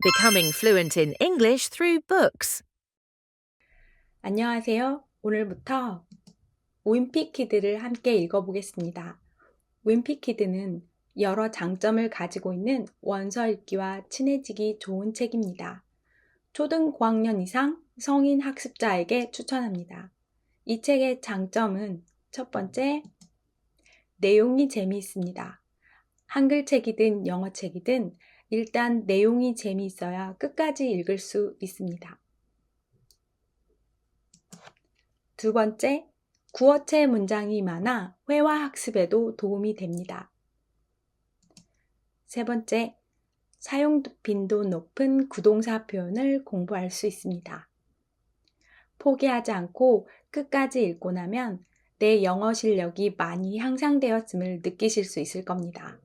Becoming fluent in English through books. 안녕하세요. 오늘부터 윈피키드를 함께 읽어보겠습니다. 윈피키드는 여러 장점을 가지고 있는 원서 읽기와 친해지기 좋은 책입니다. 초등 고학년 이상 성인 학습자에게 추천합니다. 이 책의 장점은 첫 번째, 내용이 재미있습니다. 한글책이든 영어책이든 일단 내용이 재미있어야 끝까지 읽을 수 있습니다. 두 번째, 구어체 문장이 많아 회화 학습에도 도움이 됩니다. 세 번째, 사용 빈도 높은 구동사 표현을 공부할 수 있습니다. 포기하지 않고 끝까지 읽고 나면 내 영어 실력이 많이 향상되었음을 느끼실 수 있을 겁니다.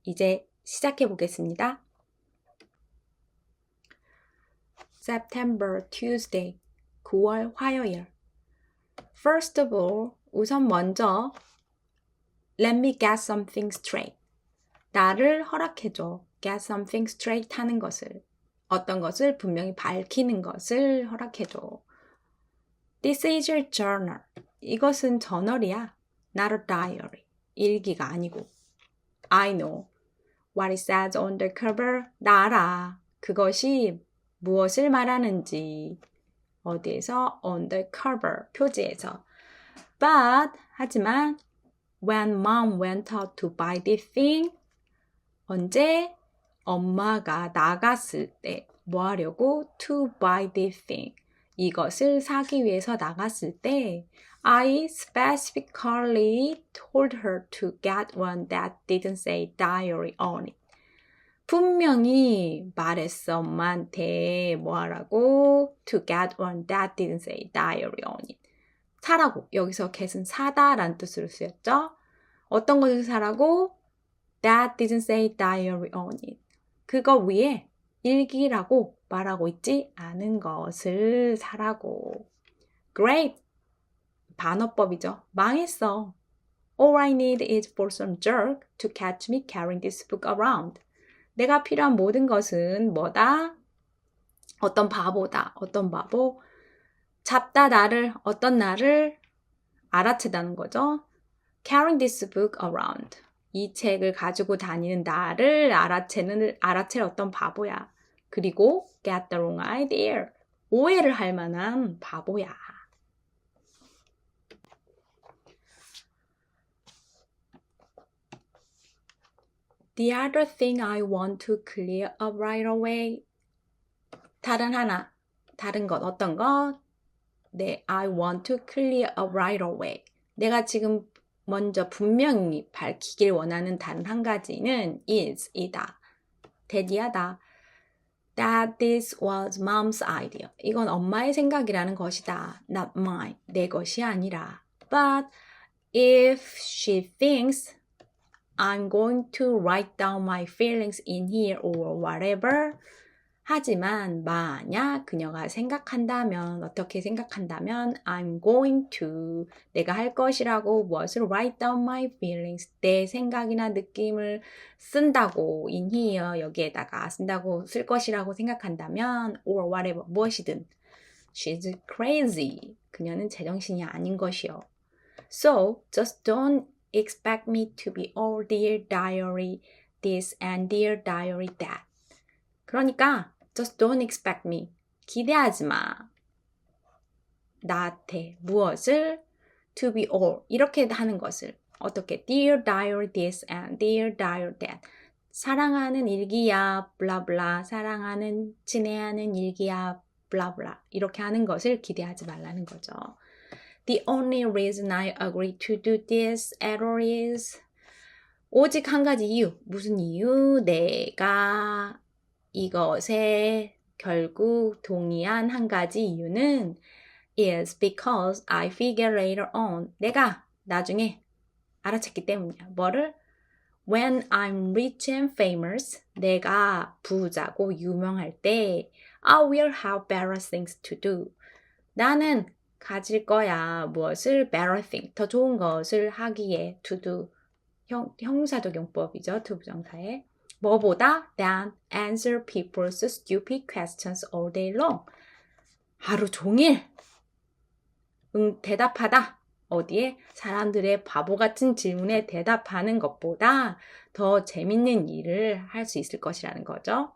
이제 시작해 보겠습니다. September, Tuesday, 9월 화요일. First of all, 우선 먼저 Let me get something straight. 나를 허락해줘. Get something straight 하는 것을. 어떤 것을 분명히 밝히는 것을 허락해줘. This is your journal. 이것은 저널이야. Not a diary. 일기가 아니고. I know. What it says on the cover. 나 알아. 그것이 무엇을 말하는지. 어디에서? On the cover. 표지에서. But, 하지만, when mom went out to buy this thing, 언제 엄마가 나갔을 때, 뭐 하려고? To buy this thing. 이것을 사기 위해서 나갔을 때, I specifically told her to get one that didn't say diary on it. 분명히 말했어, 엄마한테 뭐 하라고? To get one that didn't say diary on it. 사라고. 여기서 get은 사다 라는 뜻으로 쓰였죠. 어떤 것을 사라고? That didn't say diary on it. 그거 위에 일기라고 말하고 있지 않은 것을 사라고. Great. 반어법이죠. 망했어. All I need is for some jerk to catch me carrying this book around. 내가 필요한 모든 것은 뭐다? 어떤 바보다. 어떤 바보? 잡다 나를, 어떤 나를 알아채다는 거죠. Carrying this book around. 이 책을 가지고 다니는 나를 알아챌 어떤 바보야. 그리고 get the wrong idea. 오해를 할 만한 바보야. The other thing I want to clear up right away. 다른 것, 어떤 것? 네, I want to clear up right away. 내가 지금 먼저 분명히 밝히길 원하는 다른 한 가지는 이다. 대디하다. That this was mom's idea. 이건 엄마의 생각이라는 것이다. Not mine. 내 것이 아니라. But if she thinks I'm going to write down my feelings in here or whatever. 하지만 만약 그녀가 생각한다면 어떻게 생각한다면 I'm going to 내가 할 것이라고 무엇을 write down my feelings 내 생각이나 느낌을 쓴다고 in here 여기에다가 쓴다고 쓸 것이라고 생각한다면 or whatever 무엇이든 she's crazy 그녀는 제정신이 아닌 것이요. So just don't expect me to be all dear diary this and dear diary that. 그러니까 just don't expect me. 기대하지 마. 나한테 무엇을 to be all 이렇게 하는 것을 어떻게 dear diary this and dear diary that. 사랑하는 일기야 블라블라 사랑하는 친애하는 일기야 블라블라 이렇게 하는 것을 기대하지 말라는 거죠. The only reason I agree to do this at all is 오직 한 가지 이유. 무슨 이유? 내가 이것에 결국 동의한 한 가지 이유는 is because I figure later on. 내가 나중에 알아챘기 때문이야. 뭐를? When I'm rich and famous. 내가 부자고 유명할 때 I will have better things to do. 나는 가질 거야. 무엇을? Better thing. 더 좋은 것을 하기에 to do. 형사적 용법이죠. to 부정사에. 뭐보다 than answer people's stupid questions all day long. 하루 종일 대답하다. 어디에? 사람들의 바보 같은 질문에 대답하는 것보다 더 재밌는 일을 할 수 있을 것이라는 거죠.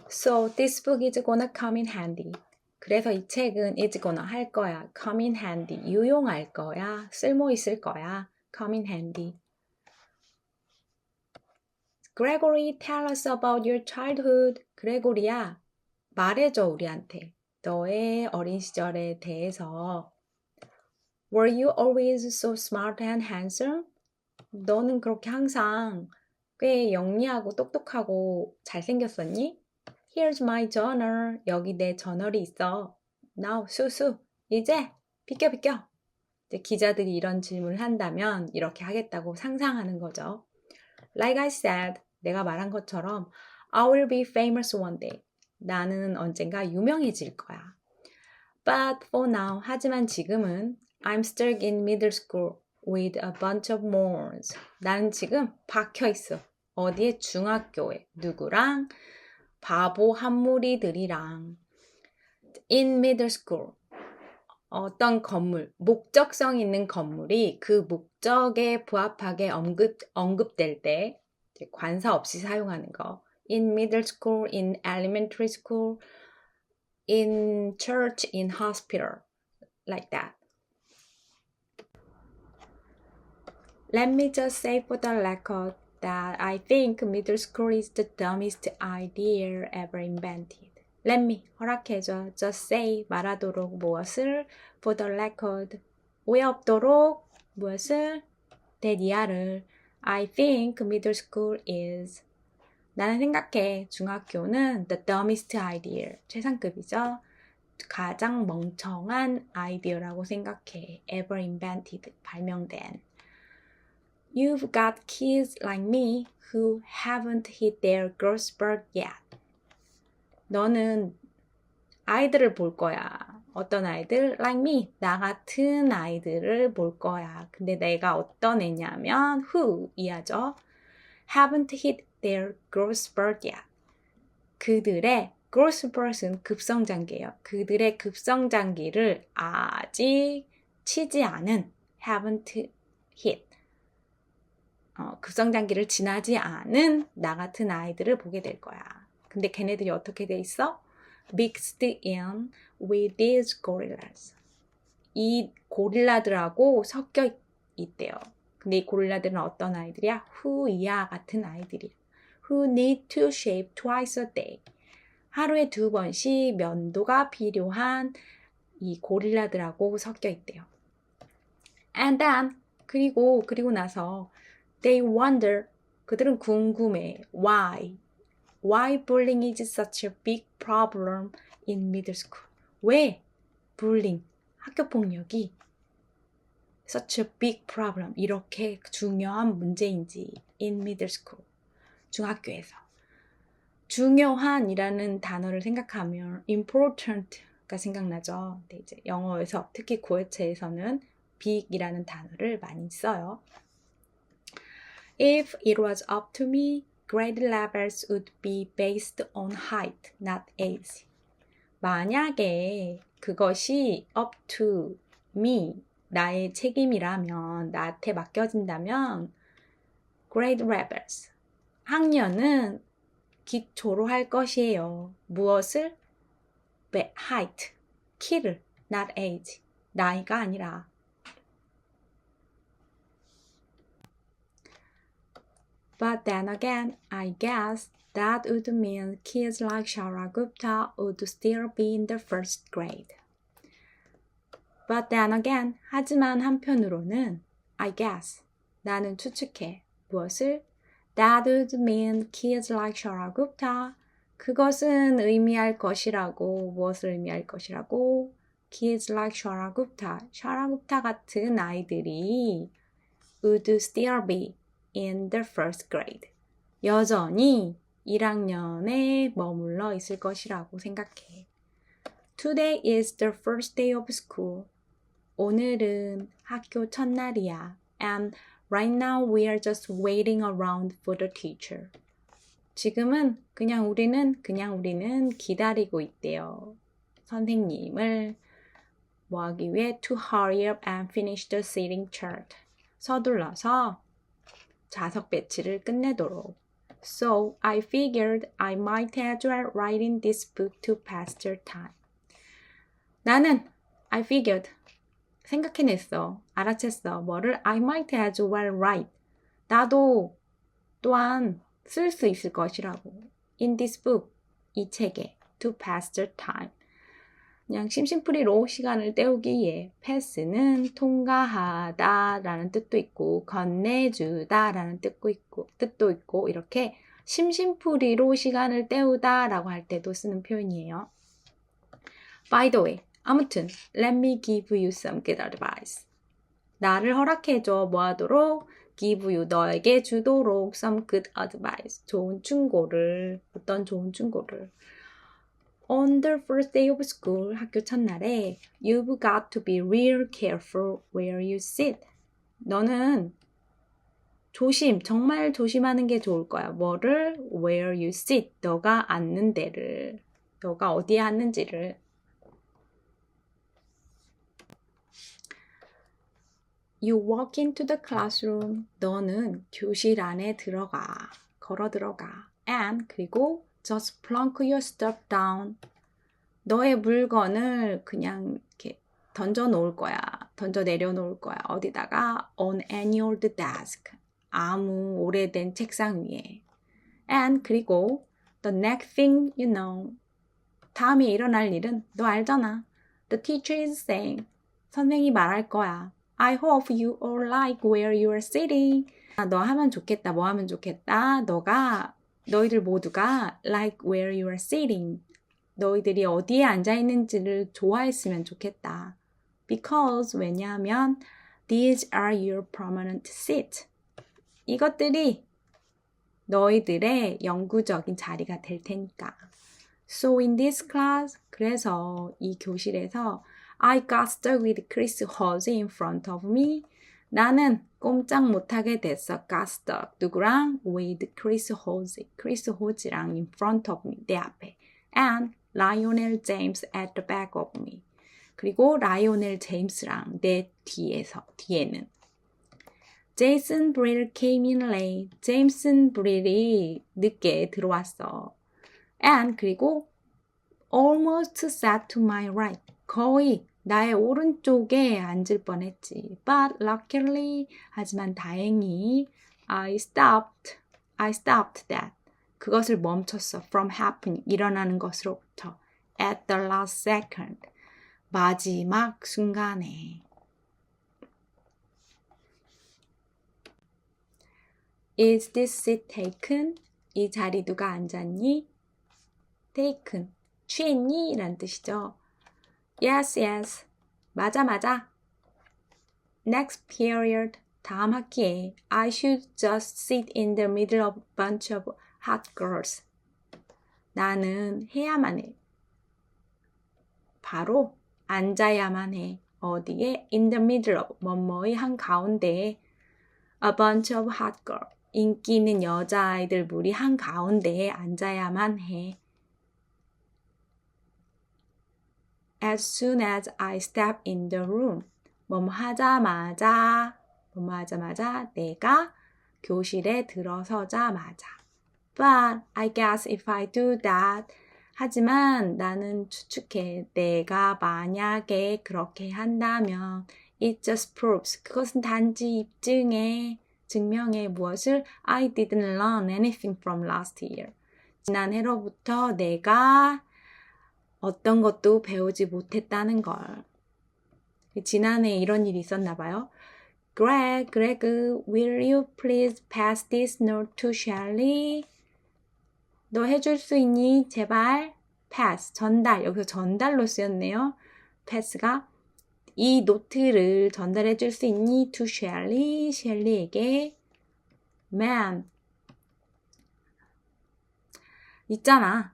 So this book is gonna come in handy. 그래서 이 책은 is gonna 할 거야. come in handy. 유용할 거야. 쓸모 있을 거야. come in handy. Gregory, tell us about your childhood. 그레고리야, 말해줘 우리한테. 너의 어린 시절에 대해서. Were you always so smart and handsome? 너는 그렇게 항상 꽤 영리하고 똑똑하고 잘생겼었니? Here's my journal. 여기 내 저널이 있어. Now, 수수. 이제 비켜. 이제 기자들이 이런 질문을 한다면 이렇게 하겠다고 상상하는 거죠. Like I said, 내가 말한 것처럼 I will be famous one day. 나는 언젠가 유명해질 거야. But for now, 하지만 지금은 I'm stuck in middle school with a bunch of morons. 나는 지금 박혀있어. 어디에? 중학교에. 누구랑? 바보 한무리들이랑. In middle school. 어떤 건물, 목적성 있는 건물이 그 목적에 부합하게 언급될 때 관사 없이 사용하는 거. In middle school, in elementary school, in church, in hospital, like that. Let me just say for the record that I think middle school is the dumbest idea ever invented. Let me, 허락해줘. Just say, 말하도록 무엇을? For the record, 오해 없도록 무엇을? 대디아를. I think middle school is. 나는 생각해. 중학교는 the dumbest idea. 최상급이죠. 가장 멍청한 아이디어라고 생각해. Ever invented. 발명된. You've got kids like me who haven't hit their growth spurt yet. 너는 아이들을 볼 거야. 어떤 아이들? Like me. 나 같은 아이들을 볼 거야. 근데 내가 어떤 애냐면 who 이하죠. Haven't hit their growth spurt yet. 그들의 growth spurt은 급성장기예요. 그들의 급성장기를 아직 치지 않은 haven't hit. 급성장기를 지나지 않은 나 같은 아이들을 보게 될 거야. 근데 걔네들이 어떻게 돼 있어? Mixed in with these gorillas. 이 고릴라들하고 섞여 있대요. 근데 이 고릴라들은 어떤 아이들이야? Who 이하 같은 아이들이야. Who need to shave twice a day. 하루에 2번씩 면도가 필요한 이 고릴라들하고 섞여 있대요. And then 그리고 나서 they wonder. 그들은 궁금해. Why bullying is such a big problem in middle school? 왜 bullying, 학교폭력이 such a big problem, 이렇게 중요한 문제인지 in middle school, 중학교에서. 중요한이라는 단어를 생각하면 important가 생각나죠. 근데 이제 영어에서 특히 고해체에서는 big이라는 단어를 많이 써요. If it was up to me, grade levels would be based on height, not age. 만약에 그것이 up to me, 나의 책임이라면, 나한테 맡겨진다면 grade levels, 학년은 기초로 할 것이에요. 무엇을? height, 키를, not age, 나이가 아니라. But then again, I guess that would mean kids like Shara Gupta would still be in the first grade. But then again, 하지만 한편으로는 I guess, 나는 추측해. 무엇을? That would mean kids like Shara Gupta. 그것은 의미할 것이라고, 무엇을 의미할 것이라고? Kids like Shara Gupta. Shara Gupta 같은 아이들이 would still be in the first grade. 여전히 1학년에 머물러 있을 것이라고 생각해. Today is the first day of school. 오늘은 학교 첫날이야. And right now we are just waiting around for the teacher. 지금은 우리는 기다리고 있대요. 선생님을 뭐 하기 위해 to hurry up and finish the seating chart. 서둘러서 좌석 배치를 끝내도록. So I figured I might as well write in this book to pass the time. 나는 I figured 생각해냈어. 알아챘어. 뭐를? I might as well write. 나도 또한 쓸 수 있을 것이라고. In this book. 이 책에. To pass the time. 그냥 심심풀이로 시간을 때우기 위해 pass는 통과하다 라는 뜻도 있고 건네주다 라는 뜻도 있고 이렇게 심심풀이로 시간을 때우다 라고 할 때도 쓰는 표현이에요. By the way, 아무튼 let me give you some good advice. 나를 허락해줘 뭐 하도록? give you 너에게 주도록 some good advice. 좋은 충고를. 어떤 좋은 충고를. On the first day of school, 학교 첫날에 You've got to be real careful where you sit. 너는 정말 조심하는 게 좋을 거야. 뭐를? Where you sit. 너가 앉는 데를. 너가 어디에 앉는지를. You walk into the classroom. 너는 교실 안에 걸어 들어가. And 그리고 just plunk your stuff down. 너의 물건을 그냥 이렇게 던져 내려 놓을 거야. 어디다가? On any old desk. 아무 오래된 책상 위에. And 그리고 the next thing you know. 다음에 일어날 일은 너 알잖아. The teacher is saying. 선생님이 말할 거야. I hope you all like where you are sitting. 너 하면 좋겠다. 뭐 하면 좋겠다. 너희들 모두가 like where you are sitting. 너희들이 어디에 앉아 있는지를 좋아했으면 좋겠다. Because 왜냐하면 these are your permanent seats. 이것들이 너희들의 영구적인 자리가 될 테니까. So in this class, 그래서 이 교실에서 I got stuck with Chris Hodge in front of me. 나는 꼼짝 못하게 됐어. Got stuck. 누구랑? With Chris Hodge. Chris Hodge랑 in front of me. 내 앞에. And Lionel James at the back of me. 그리고 라이오넬 제임스랑 내 뒤에는. Jason Brill came in late. 제임슨 브릴이 늦게 들어왔어. And 그리고 almost sat to my right. 거의 나의 오른쪽에 앉을 뻔했지. But luckily, 하지만 다행히 I stopped that. 그것을 멈췄어. From happening, 일어나는 것으로부터. At the last second, 마지막 순간에. Is this seat taken? 이 자리 누가 앉았니? Taken, 취했니? 라는 뜻이죠. Yes. 맞아. Next period, 다음 학기에 I should just sit in the middle of a bunch of hot girls. 나는 해야만 해. 바로 앉아야만 해. 어디에? In the middle of, 뭐뭐의 한가운데에 a bunch of hot girls. 인기 있는 여자아이들 무리 한가운데에 앉아야만 해. As soon as I step in the room. 뭐뭐 하자마자 내가 교실에 들어서자마자. But I guess if I do that. 하지만 나는 추측해. 내가 만약에 그렇게 한다면 it just proves. 그것은 단지 증명해 무엇을? I didn't learn anything from last year. 지난해로부터 내가 어떤 것도 배우지 못했다는 걸. 지난해 이런 일이 있었나 봐요. Greg, will you please pass this note to Shelley? 너 해줄 수 있니? 제발. pass, 전달. 여기서 전달로 쓰였네요. pass가 이 노트를 전달해 줄 수 있니? to Shelley, 셸리에게. Man. 있잖아.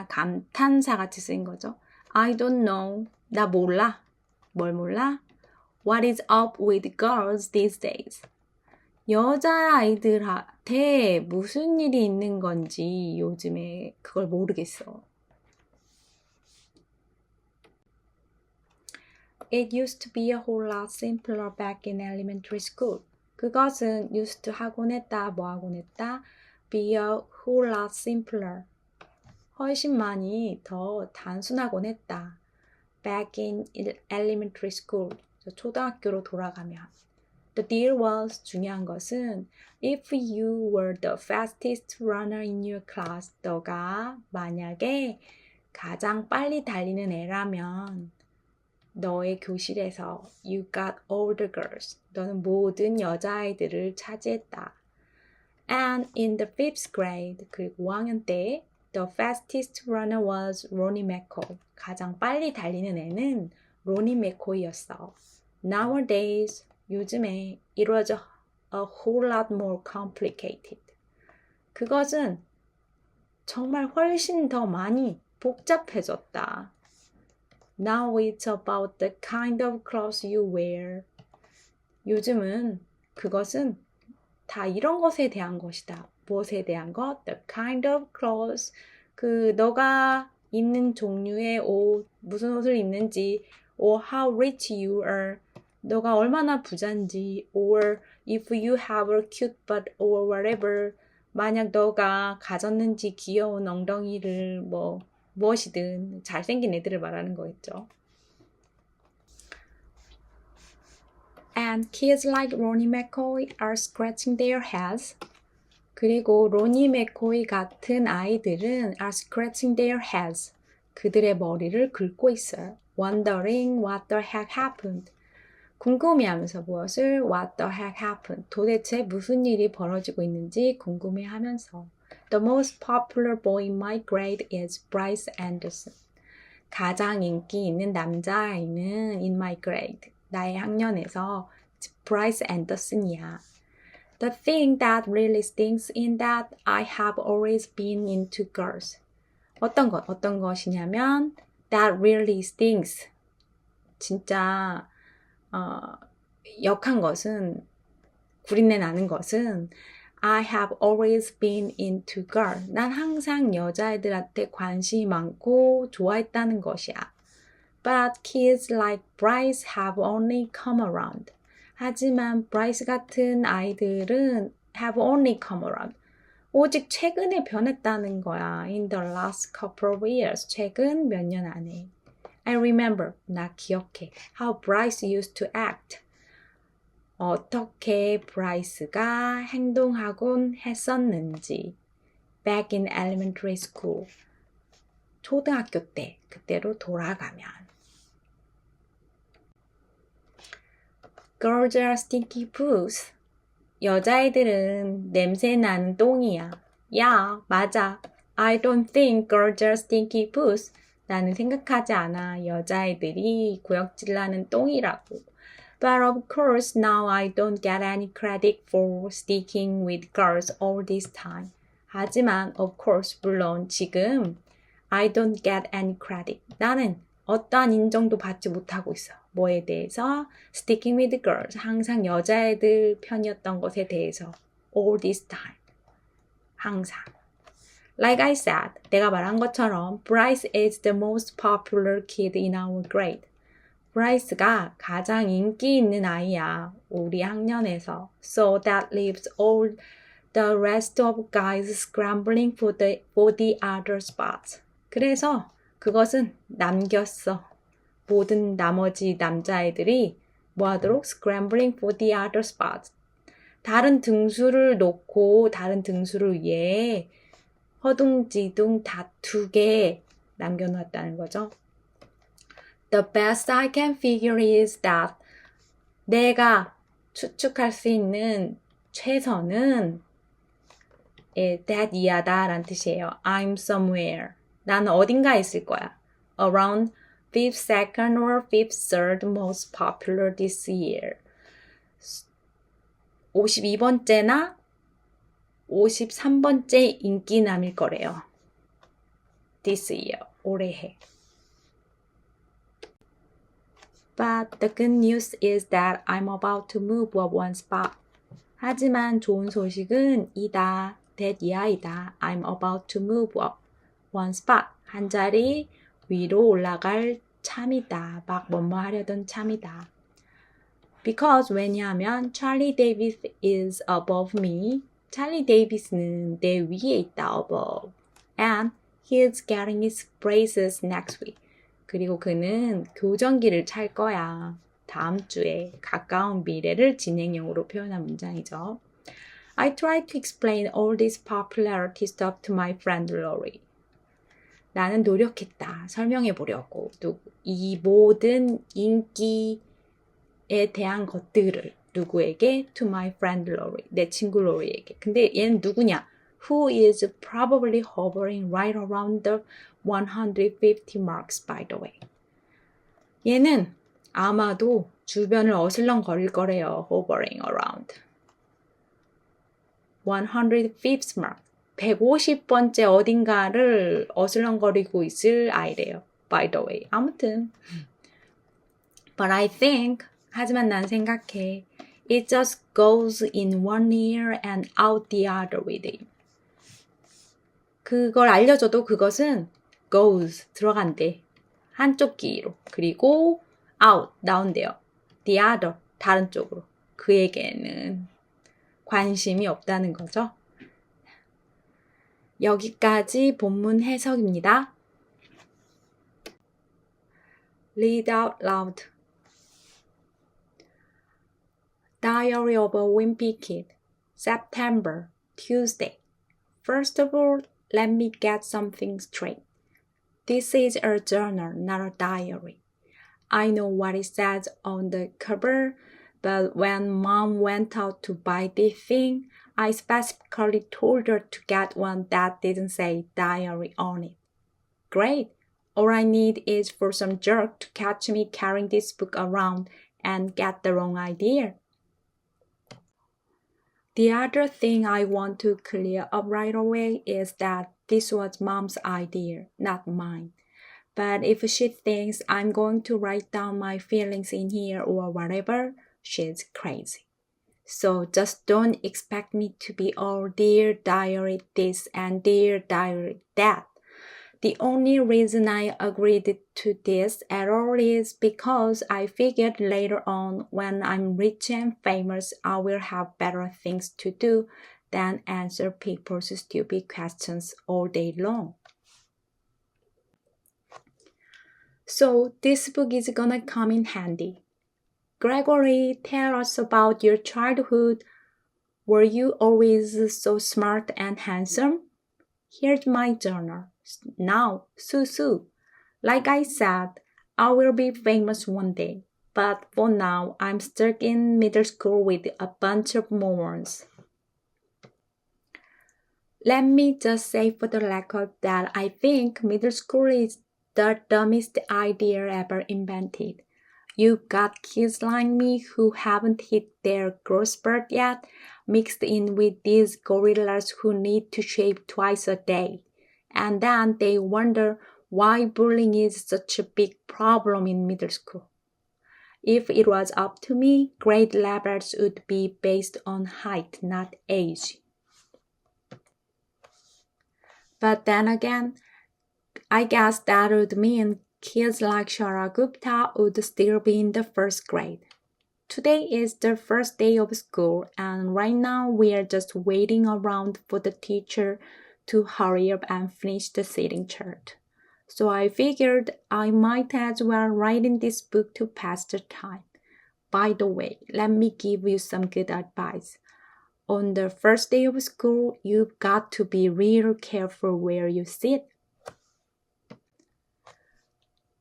감탄사 같이 쓰인 거죠. I don't know. 나 몰라. 뭘 몰라? What is up with girls these days? 여자아이들한테 무슨 일이 있는 건지 요즘에 그걸 모르겠어. It used to be a whole lot simpler back in elementary school. 그것은 used to 하곤 했다, 뭐 하곤 했다. Be a whole lot simpler. 훨씬 많이 더 단순하곤 했다. Back in elementary school. 초등학교로 돌아가면. The deal was, 중요한 것은 if you were the fastest runner in your class, 너가 만약에 가장 빨리 달리는 애라면 너의 교실에서 you got all the girls, 너는 모든 여자아이들을 차지했다. And in the 5th grade, 그리고 5학년 때 the fastest runner was Ronnie McCoy. 가장 빨리 달리는 애는 로니 맥코이였어. Nowadays, 요즘에 it was a whole lot more complicated. 그것은 정말 훨씬 더 많이 복잡해졌다. Now it's about the kind of clothes you wear. 요즘은 그것은 다 이런 것에 대한 것이다. 무엇에 대한 것? The kind of clothes. 너가 입는 종류의 옷, 무슨 옷을 입는지, or how rich you are. 너가 얼마나 부잔지, or if you have a cute butt or whatever. 만약 너가 가졌는지 귀여운 엉덩이를 무엇이든 잘생긴 애들을 말하는 거겠죠. And kids like Ronnie McCoy are scratching their heads. 그리고 로니 맥코이 같은 아이들은 are scratching their heads. 그들의 머리를 긁고 있어요. Wondering what the heck happened. 궁금해하면서 무엇을 what the heck happened. 도대체 무슨 일이 벌어지고 있는지 궁금해하면서. The most popular boy in my grade is Bryce Anderson. 가장 인기 있는 남자아이는 in my grade. 나의 학년에서 Bryce Anderson이야. The thing that really stinks in that I have always been into girls. 어떤 것이냐면 that really stinks. 진짜 역한 것은, 구린내 나는 것은 I have always been into girls. 난 항상 여자애들한테 관심이 많고 좋아했다는 것이야. But kids like Bryce have only come around. 하지만 브라이스 같은 아이들은 have only come around. 오직 최근에 변했다는 거야. In the last couple of years. 최근 몇 년 안에. I remember. 나 기억해. How Bryce used to act. 어떻게 브라이스가 행동하곤 했었는지. Back in elementary school. 초등학교 때. 그때로 돌아가면. Girls are stinky poos. 여자애들은 냄새 나는 똥이야. 야, 맞아. I don't think girls are stinky poos. 나는 생각하지 않아. 여자애들이 구역질 나는 똥이라고. But of course now I don't get any credit for sticking with girls all this time. 하지만 of course 물론 지금 I don't get any credit. 나는 어떠한 인정도 받지 못하고 있어. 뭐에 대해서? Sticking with girls. 항상 여자애들 편이었던 것에 대해서. All this time. 항상. Like I said, 내가 말한 것처럼 Bryce is the most popular kid in our grade. Bryce가 가장 인기 있는 아이야. 우리 학년에서. So that leaves all the rest of guys scrambling for the other spots. 그래서 그것은 남겼어. 모든 나머지 남자애들이 뭐하도록? Scrambling for the other spots. 다른 등수를 놓고 다른 등수를 위해 허둥지둥 다투게 남겨놓았다는 거죠. The best I can figure is that 내가 추측할 수 있는 최선은 that 이하다 라는 뜻이에요. I'm somewhere. 나는 어딘가에 있을 거야. Around 5th, 2nd or 5th, 3rd most popular this year. 52번째나 53번째 인기남일 거래요. This year, 올해 해. But the good news is that I'm about to move up one spot. 하지만 좋은 소식은 이다, 이다. I'm about to move up one spot. 한 자리 위로 올라갈 참이다. 막 뭐뭐 하려던 참이다. Because 왜냐하면 Charlie Davis is above me. 찰리 데이비스는 내 위에 있다, above. And he's getting his braces next week. 그리고 그는 교정기를 찰 거야. 다음 주에 가까운 미래를 진행형으로 표현한 문장이죠. I tried to explain all this popularity stuff to my friend Lori. 나는 노력했다. 설명해 보려고. 이 모든 인기에 대한 것들을 누구에게? To my friend Lori. 내 친구 로리에게. 근데 얘는 누구냐? Who is probably hovering right around the 150 marks, by the way. 얘는 아마도 주변을 어슬렁거릴 거래요. Hovering around. 105th mark. 150번째 어딘가를 어슬렁거리고 있을 아이래요. By the way. 아무튼. But I think, 하지만 난 생각해. It just goes in one ear and out the other with him. 그걸 알려줘도 그것은 goes, 들어간대. 한쪽 귀로. 그리고 out, 나온대요. The other, 다른 쪽으로. 그에게는 관심이 없다는 거죠. 여기까지 본문 해석입니다. Read out loud. Diary of a Wimpy Kid, September, Tuesday. First of all, let me get something straight. This is a journal, not a diary. I know what it says on the cover, but when Mom went out to buy this thing, I specifically told her to get one that didn't say diary on it. Great! All I need is for some jerk to catch me carrying this book around and get the wrong idea. The other thing I want to clear up right away is that this was Mom's idea, not mine. But if she thinks I'm going to write down my feelings in here or whatever, she's crazy. So just don't expect me to be all dear diary this and dear diary that. The only reason I agreed to this at all is because I figured later on when I'm rich and famous, I will have better things to do than answer people's stupid questions all day long. So this book is gonna come in handy. Gregory, tell us about your childhood. Were you always so smart and handsome? Here's my journal. Now, Susu. Like I said, I will be famous one day. But for now, I'm stuck in middle school with a bunch of morons. Let me just say for the record that I think middle school is the dumbest idea ever invented. You've got kids like me who haven't hit their growth spurt yet, mixed in with these gorillas who need to shave twice a day. And then they wonder why bullying is such a big problem in middle school. If it was up to me, grade levels would be based on height, not age. But then again, I guess that would mean kids like Shara Gupta would still be in the first grade. Today is the first day of school, and right now we are just waiting around for the teacher to hurry up and finish the sitting chart. So I figured I might as well write in this book to pass the time. By the way, let me give you some good advice. On the first day of school, you've got to be real careful where you sit.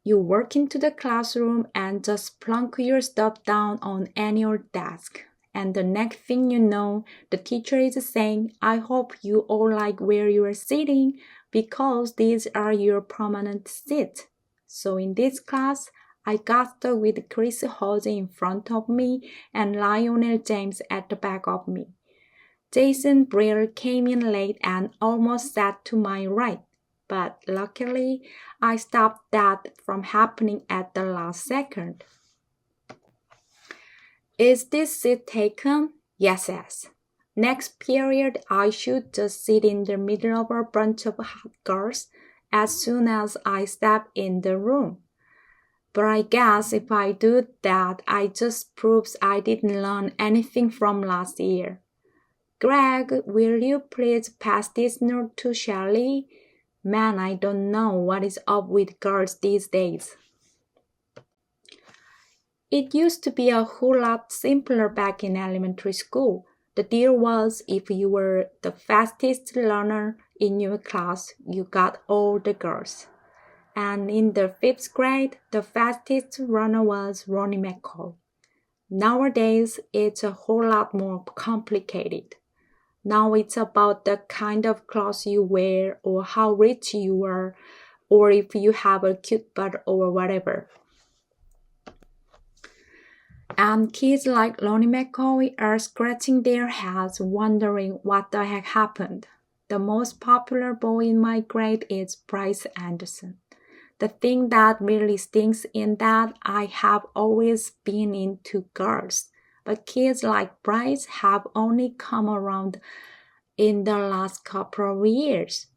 You walk into the classroom and just plunk your stuff down on any old desk. And the next thing you know, the teacher is saying, I hope you all like where you are sitting because these are your permanent seats. So in this class, I got stuck with Chris Hodge in front of me and Lionel James at the back of me. Jason Brill came in late and almost sat to my right. But luckily, I stopped that from happening at the last second. Is this seat taken? Yes, yes. Next period, I should just sit in the middle of a bunch of hot girls as soon as I step in the room. But I guess if I do that, I just proves I didn't learn anything from last year. Greg, will you please pass this note to Shelley? Man, I don't know what is up with girls these days. It used to be a whole lot simpler back in elementary school. The deal was if you were the fastest learner in your class, you got all the girls. And in the 5th grade, the fastest runner was Ronnie McCoy. Nowadays, it's a whole lot more complicated. Now it's about the kind of clothes you wear or how rich you are or if you have a cute butt or whatever. And kids like Ronnie McCoy are scratching their heads wondering what the heck happened. The most popular boy in my grade is Bryce Anderson. The thing that really stinks in that I have always been into girls, but kids like Bryce have only come around in the last couple of years.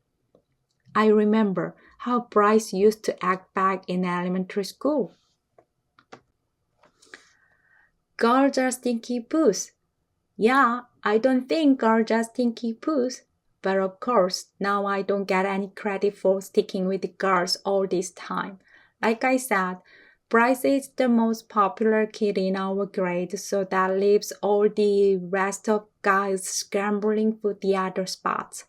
I remember how Bryce used to act back in elementary school. Girls are stinky poos. Yeah, I don't think girls are stinky poos. But of course, now I don't get any credit for sticking with the girls all this time. Like I said, Bryce is the most popular kid in our grade, so that leaves all the rest of guys scrambling for the other spots.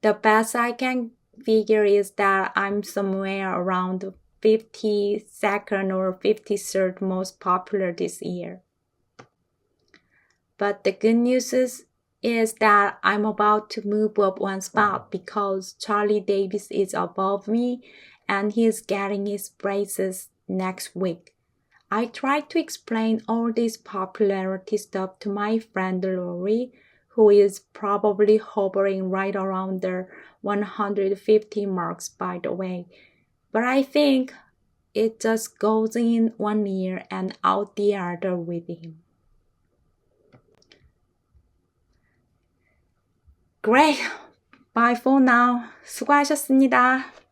The best I can figure is that I'm somewhere around 52nd or 53rd most popular this year. But the good news is that I'm about to move up one spot because Charlie Davis is above me and he's getting his braces next week. I tried to explain all this popularity stuff to my friend Lori, who is probably hovering right around the 150 marks by the way. But I think it just goes in one ear and out the other with him. Great. Bye for now. 수고하셨습니다.